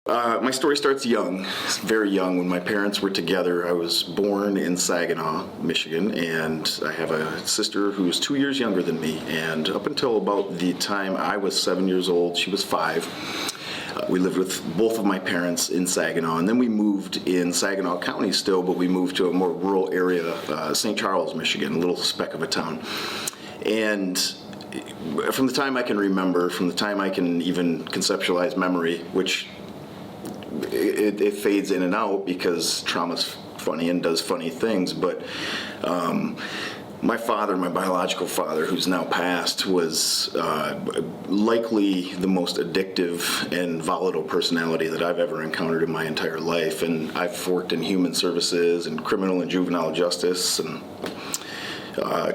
My story starts young, very young. When my parents were together, I was born in Saginaw, Michigan, and I have a sister who is 2 years younger than me. And up until about the time I was 7 years old, she was 5. We lived with both of my parents in Saginaw, and then we moved in Saginaw County still, but we moved to a more rural area, St. Charles, Michigan, a little speck of a town. And from the time I can remember, from the time I can even conceptualize memory, which it fades in and out because trauma's funny and does funny things, but my father, my biological father, who's now passed, was likely the most addictive and volatile personality that I've ever encountered in my entire life. And I've worked in human services and criminal and juvenile justice and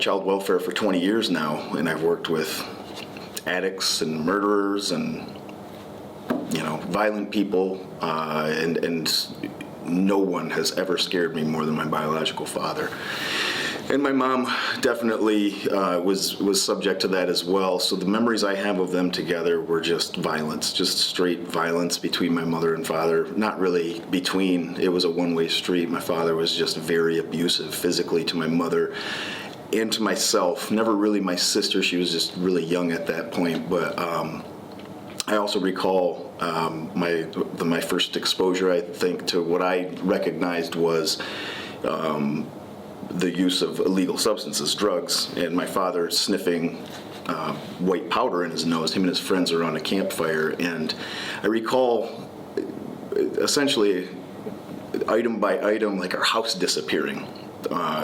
child welfare for 20 years now, and I've worked with addicts and murderers and violent people, and no one has ever scared me more than my biological father. And my mom definitely was subject to that as well. So the memories I have of them together were just violence, just straight violence between my mother and father. Not really between, it was a one-way street. My father was just very abusive physically to my mother and to myself. Never really my sister, she was just really young at that point. But I also recall my first exposure, I think, to what I recognized was the use of illegal substances, drugs, and my father sniffing white powder in his nose. Him and his friends are on a campfire, and I recall essentially item by item, like our house disappearing.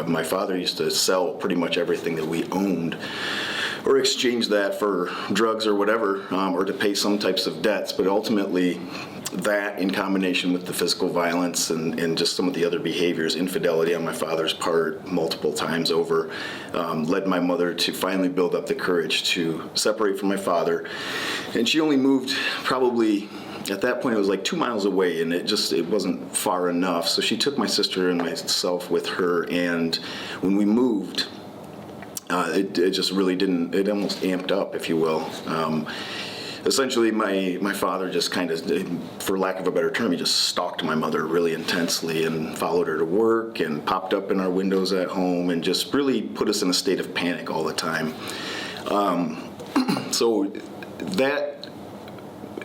My father used to sell pretty much everything that we owned, or exchange that for drugs or whatever, or to pay some types of debts. But ultimately, that in combination with the physical violence and just some of the other behaviors, infidelity on my father's part multiple times over, led my mother to finally build up the courage to separate from my father. And she only moved probably, at that point it was like 2 miles away, and it wasn't far enough. So she took my sister and myself with her, and when we moved, it just really didn't, it almost amped up, if you will. Essentially, my father just kind of, for lack of a better term, he just stalked my mother really intensely and followed her to work and popped up in our windows at home and just really put us in a state of panic all the time. So that,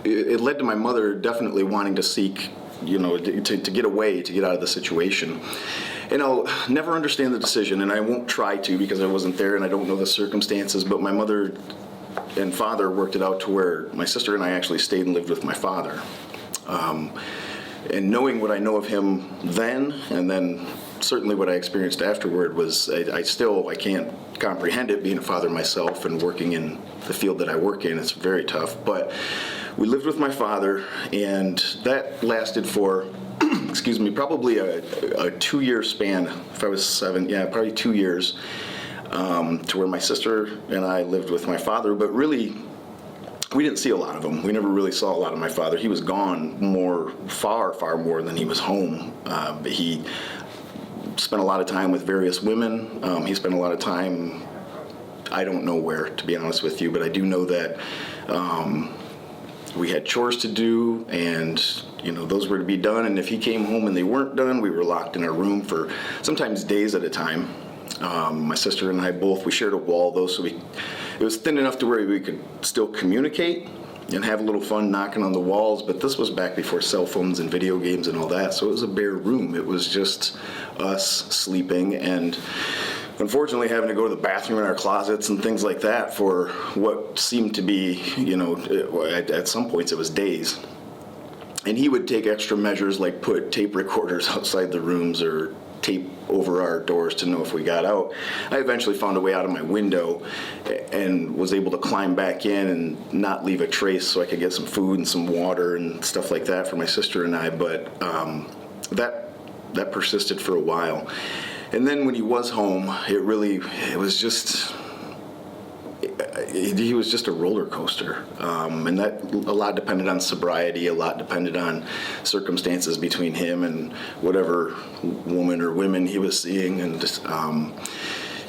it led to my mother definitely wanting to seek, to get away, to get out of the situation. And I'll never understand the decision, and I won't try to because I wasn't there and I don't know the circumstances, but my mother and father worked it out to where my sister and I actually stayed and lived with my father. And knowing what I know of him then, and then certainly what I experienced afterward, was I can't comprehend it, being a father myself and working in the field that I work in. It's very tough. But we lived with my father, and that lasted for probably a 2-year span. If I was 7, probably 2 years, to where my sister and I lived with my father. But really, we didn't see a lot of him. We never really saw a lot of my father. He was gone far more than he was home. But he spent a lot of time with various women. He spent a lot of time, I don't know where, to be honest with you, but I do know that we had chores to do, and those were to be done. And if he came home and they weren't done, we were locked in our room for sometimes days at a time. My sister and I both, we shared a wall though, so it was thin enough to where we could still communicate and have a little fun knocking on the walls. But this was back before cell phones and video games and all that, so it was a bare room. It was just us sleeping, and unfortunately having to go to the bathroom in our closets and things like that for what seemed to be, at some points it was days. And he would take extra measures, like put tape recorders outside the rooms or tape over our doors to know if we got out. I eventually found a way out of my window and was able to climb back in and not leave a trace, so I could get some food and some water and stuff like that for my sister and I. But that persisted for a while. And then when he was home, he was just a roller coaster. And that a lot depended on sobriety, a lot depended on circumstances between him and whatever woman or women he was seeing. And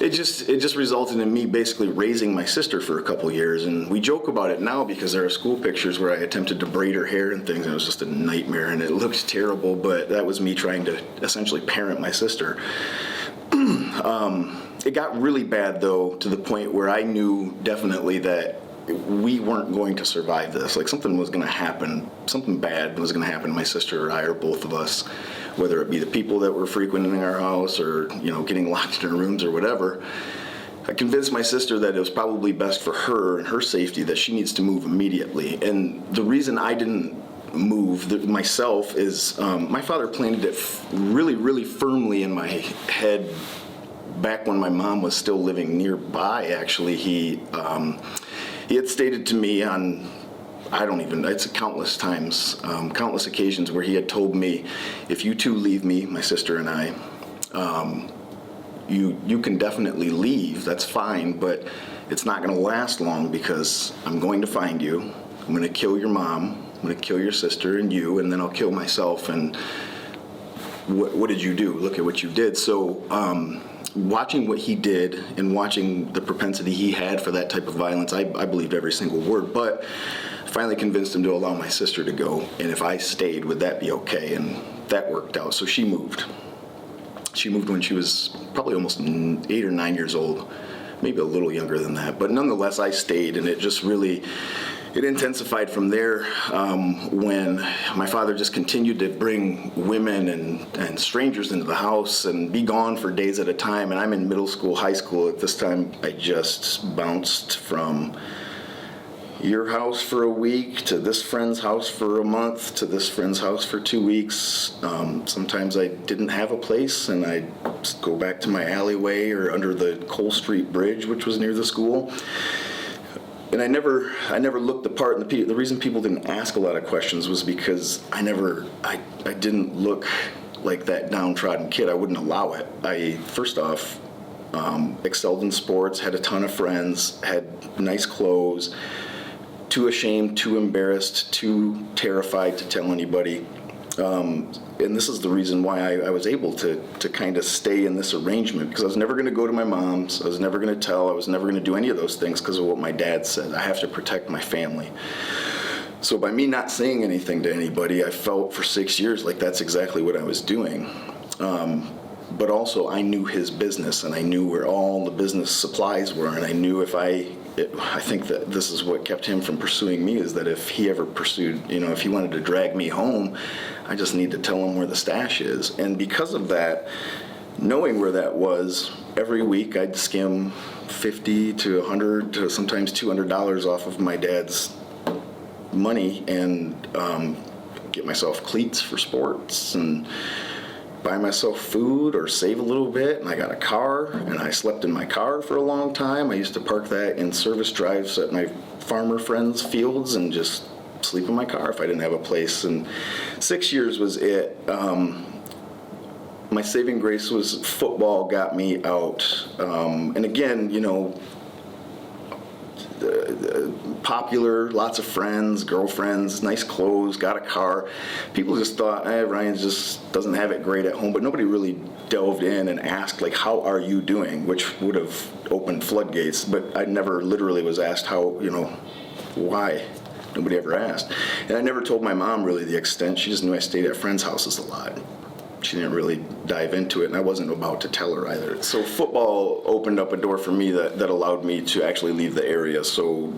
it just resulted in me basically raising my sister for a couple years, and we joke about it now because there are school pictures where I attempted to braid her hair and things, and it was just a nightmare, and it looked terrible, but that was me trying to essentially parent my sister. It got really bad, though, to the point where I knew definitely that we weren't going to survive this. Like, something was going to happen, something bad was going to happen to my sister or I or both of us, whether it be the people that were frequenting our house or, getting locked in our rooms or whatever. I convinced my sister that it was probably best for her and her safety that she needs to move immediately. And the reason I didn't move myself is my father planted it really, really firmly in my head back when my mom was still living nearby. Actually, he had stated to me on, it's countless times, countless occasions where he had told me, if you two leave me, my sister and I, you can definitely leave, that's fine, but it's not going to last long because I'm going to find you, I'm going to kill your mom, I'm going to kill your sister and you, and then I'll kill myself, and what did you do? Look at what you did. So watching what he did and watching the propensity he had for that type of violence, I believed every single word, but finally convinced him to allow my sister to go, and if I stayed, would that be okay? And that worked out, so she moved. She moved when she was probably almost 8 or 9 years old, maybe a little younger than that, but nonetheless, I stayed, and it just really, it intensified from there when my father just continued to bring women and strangers into the house and be gone for days at a time. And I'm in middle school, high school at this time. I just bounced from your house for a week to this friend's house for a month to this friend's house for 2 weeks. Sometimes I didn't have a place, and I'd go back to my alleyway or under the Cole Street Bridge, which was near the school. And I never looked the part, and the reason people didn't ask a lot of questions was because I didn't look like that downtrodden kid. I wouldn't allow it. I, first off, excelled in sports, had a ton of friends, had nice clothes, too ashamed, too embarrassed, too terrified to tell anybody. And this is the reason why I was able to kind of stay in this arrangement, because I was never going to go to my mom's, I was never going to tell, I was never going to do any of those things because of what my dad said. I have to protect my family. So by me not saying anything to anybody, I felt for 6 years like that's exactly what I was doing. But also I knew his business, and I knew where all the business supplies were, and I knew I think that this is what kept him from pursuing me, is that if he ever pursued, if he wanted to drag me home, I just need to tell him where the stash is. And because of that, knowing where that was, every week I'd skim $50 to $100 to sometimes $200 off of my dad's money and get myself cleats for sports and buy myself food or save a little bit. And I got a car, and I slept in my car for a long time. I used to park that in service drives at my farmer friends' fields and just sleep in my car if I didn't have a place. And 6 years was it. My saving grace was football got me out. And again, popular, lots of friends, girlfriends, nice clothes, got a car. People just thought, Ryan just doesn't have it great at home, but nobody really delved in and asked, like, how are you doing? Which would have opened floodgates, but I never literally was asked how, why? Nobody ever asked. And I never told my mom really the extent. She just knew I stayed at friends' houses a lot. She didn't really dive into it, and I wasn't about to tell her either. So football opened up a door for me that allowed me to actually leave the area. So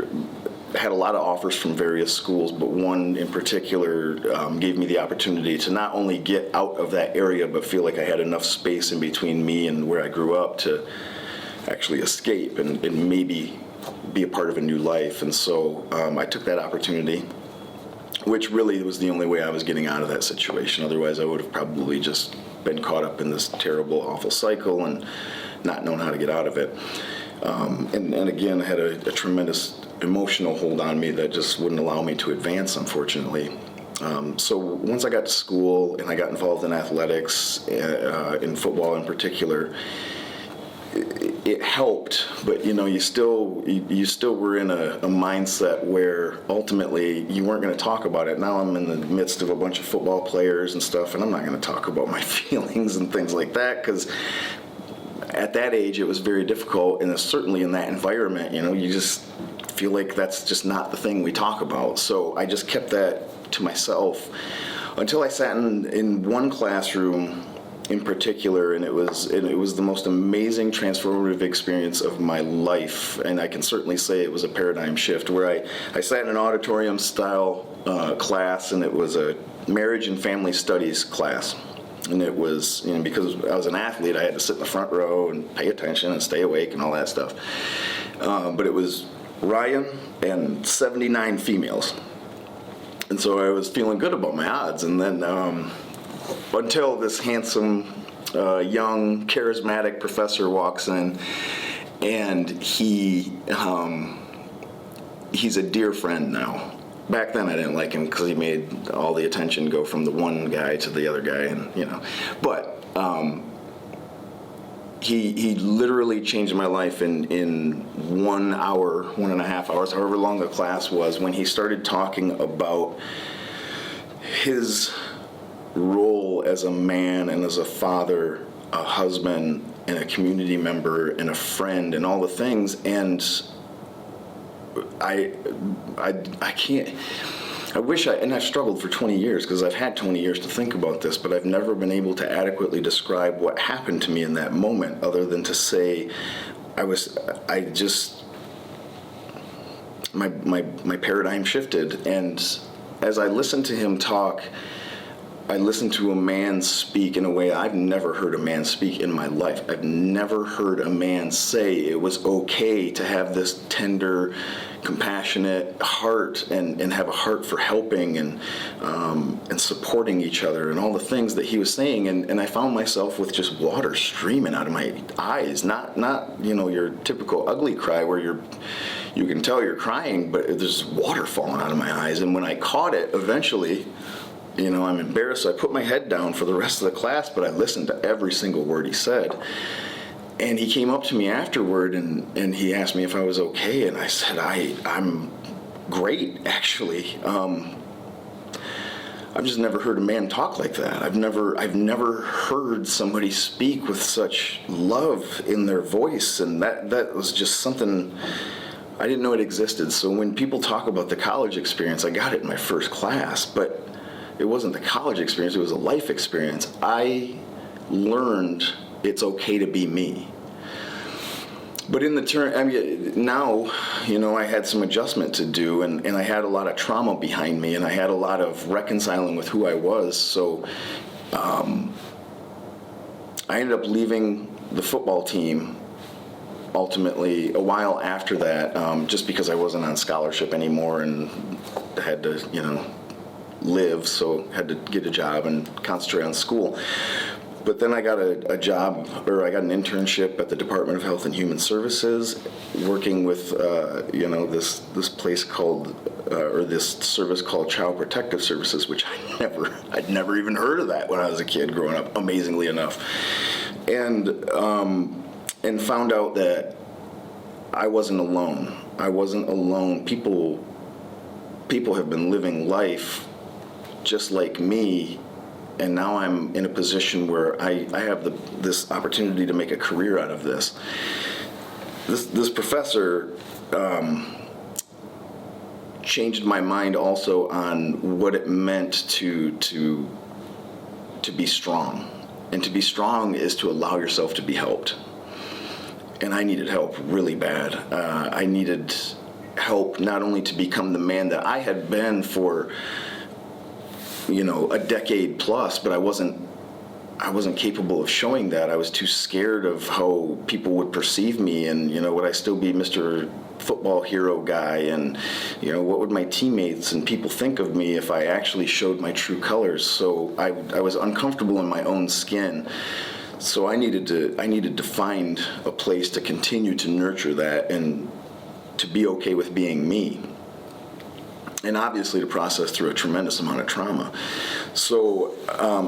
I had a lot of offers from various schools, but one in particular gave me the opportunity to not only get out of that area, but feel like I had enough space in between me and where I grew up to actually escape and maybe be a part of a new life. And so I took that opportunity, which really was the only way I was getting out of that situation. Otherwise, I would have probably just been caught up in this terrible, awful cycle and not known how to get out of it. And again, I had a tremendous emotional hold on me that just wouldn't allow me to advance, unfortunately. So once I got to school and I got involved in athletics, in football in particular, it helped, but you still were in a mindset where ultimately you weren't going to talk about it. Now I'm in the midst of a bunch of football players and stuff, and I'm not going to talk about my feelings and things like that, because at that age, it was very difficult, and certainly in that environment, you just feel like that's just not the thing we talk about. So I just kept that to myself until I sat in one classroom in particular, and it was the most amazing transformative experience of my life, and I can certainly say it was a paradigm shift, where I sat in an auditorium style class, and it was a marriage and family studies class. And it was, because I was an athlete, I had to sit in the front row and pay attention and stay awake and all that stuff. But it was Ryan and 79 females. And so I was feeling good about my odds. And then until this handsome, young, charismatic professor walks in, and he's a dear friend now. Back then I didn't like him because he made all the attention go from the one guy to the other guy, and but he literally changed my life in 1 hour, 1.5 hours, however long the class was, when he started talking about his role as a man and as a father, a husband, and a community member, and a friend, and all the things. And I can't, and I've struggled for 20 years, because I've had 20 years to think about this, but I've never been able to adequately describe what happened to me in that moment, other than to say my paradigm shifted. And as I listened to him talk, I listened to a man speak in a way I've never heard a man speak in my life. I've never heard a man say it was okay to have this tender, compassionate heart and have a heart for helping and supporting each other, and all the things that he was saying. And I found myself with just water streaming out of my eyes. Not your typical ugly cry where you can tell you're crying, but there's water falling out of my eyes. And when I caught it eventually, I'm embarrassed, so I put my head down for the rest of the class, but I listened to every single word he said. And he came up to me afterward, and he asked me if I was okay, and I said, I'm great, actually. I've just never heard a man talk like that. I've never heard somebody speak with such love in their voice, and that was just something I didn't know it existed. So when people talk about the college experience, I got it in my first class, but it wasn't the college experience, it was a life experience. I learned it's okay to be me. But in the now, I had some adjustment to do, and I had a lot of trauma behind me, and I had a lot of reconciling with who I was. So I ended up leaving the football team ultimately a while after that, just because I wasn't on scholarship anymore and had to, live, so had to get a job and concentrate on school. But then I got a job, or I got an internship at the Department of Health and Human Services, working with this place called, or this service called Child Protective Services, which I'd never even heard of that when I was a kid growing up, amazingly enough, and found out that I wasn't alone. I wasn't alone. People have been living life just like me. And now I'm in a position where I have this opportunity to make a career out of this. This professor changed my mind also on what it meant to be strong. And to be strong is to allow yourself to be helped. And I needed help really bad. I needed help not only to become the man that I had been for a decade plus, but I wasn't capable of showing that. I was too scared of how people would perceive me, and would I still be Mr. Football hero guy, and what would my teammates and people think of me if I actually showed my true colors. So I was uncomfortable in my own skin. So I needed to find a place to continue to nurture that and to be okay with being me. And obviously to process through a tremendous amount of trauma. So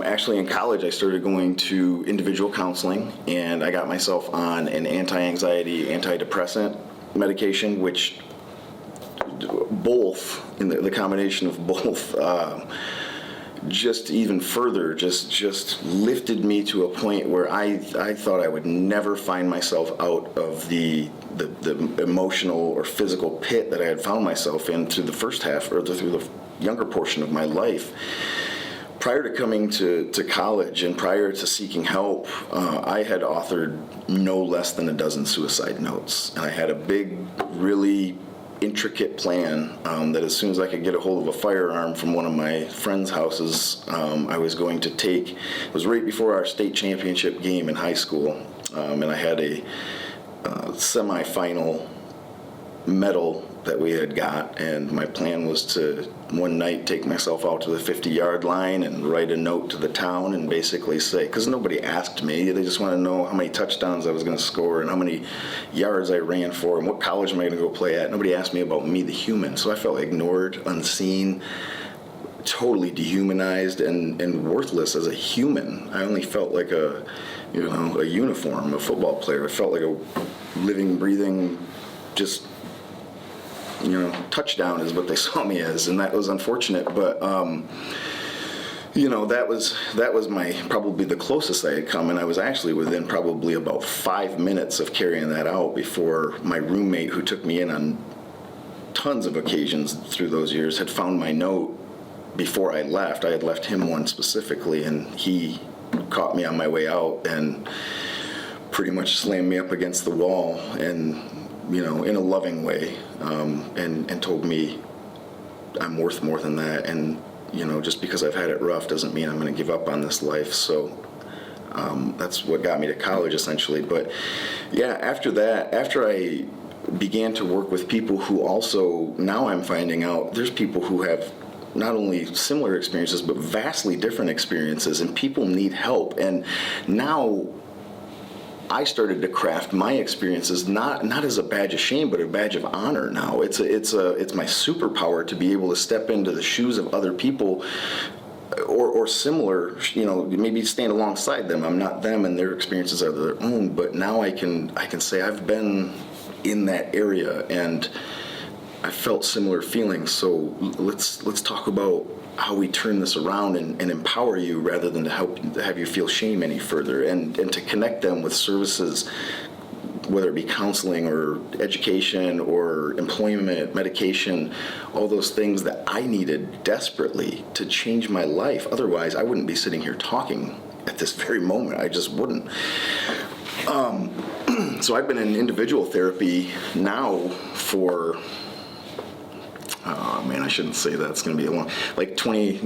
actually in college I started going to individual counseling, and I got myself on an anti-anxiety, antidepressant medication, which both, in the combination of both, just even further, just lifted me to a point where I thought I would never find myself out of the emotional or physical pit that I had found myself in through the first half, or through the younger portion of my life. Prior to coming to college and prior to seeking help, I had authored no less than a dozen suicide notes. And I had a big, really intricate plan that as soon as I could get a hold of a firearm from one of my friends' houses, I was going to take. It was right before our state championship game in high school, and I had a semifinal medal that we had got, and my plan was to one night take myself out to the 50-yard line and write a note to the town and basically say, because nobody asked me, they just want to know how many touchdowns I was going to score and how many yards I ran for and what college am I going to go play at. Nobody asked me about me, the human, so I felt ignored, unseen, totally dehumanized and worthless as a human. I only felt like a uniform, a football player. I felt like a living, breathing, just touchdown is what they saw me as, and that was unfortunate. But that was my probably the closest I had come, and I was actually within probably about 5 minutes of carrying that out before my roommate, who took me in on tons of occasions through those years, had found my note before I left. I had left him one specifically, and he caught me on my way out and pretty much slammed me up against the wall, and in a loving way, and told me I'm worth more than that, and just because I've had it rough doesn't mean I'm going to give up on this life. So that's what got me to college, essentially. But yeah, after I began to work with people who also, now I'm finding out there's people who have not only similar experiences but vastly different experiences, and people need help. And now I started to craft my experiences not as a badge of shame, but a badge of honor. Now it's my superpower to be able to step into the shoes of other people, or similar, maybe stand alongside them. I'm not them, and their experiences are their own. But now I can say I've been in that area and I felt similar feelings. So let's talk about how we turn this around and empower you rather than to have you feel shame any further, and to connect them with services, whether it be counseling or education or employment, medication, all those things that I needed desperately to change my life. Otherwise, I wouldn't be sitting here talking at this very moment. I just wouldn't. So I've been in individual therapy now for, oh man, I shouldn't say that. It's going to be a long,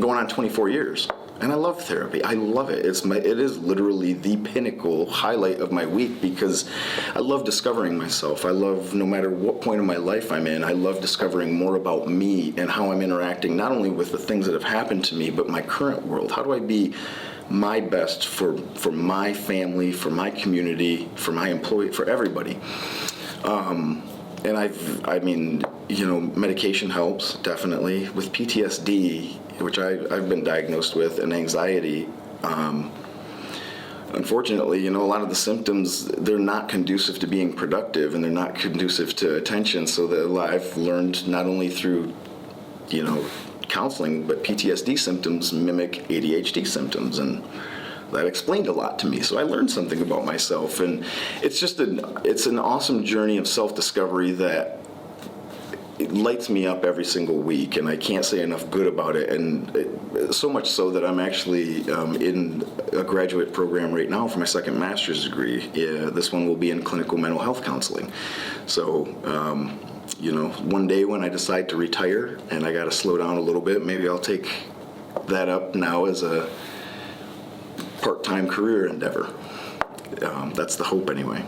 going on 24 years. And I love therapy. I love it. It is literally the pinnacle highlight of my week, because I love discovering myself. I love, no matter what point of my life I'm in, I love discovering more about me and how I'm interacting, not only with the things that have happened to me, but my current world. How do I be my best for my family, for my community, for my employee, for everybody? And medication helps, definitely. With PTSD, which I've been diagnosed with, and anxiety, unfortunately, a lot of the symptoms, they're not conducive to being productive, and they're not conducive to attention. So I've learned, not only through, counseling, but PTSD symptoms mimic ADHD symptoms, and that explained a lot to me. So I learned something about myself, and it's an awesome journey of self-discovery that it lights me up every single week, and I can't say enough good about it. And so much so that I'm actually in a graduate program right now for my second master's degree. This one will be in clinical mental health counseling. So, one day when I decide to retire and I got to slow down a little bit, maybe I'll take that up now as a part-time career endeavor. That's the hope anyway.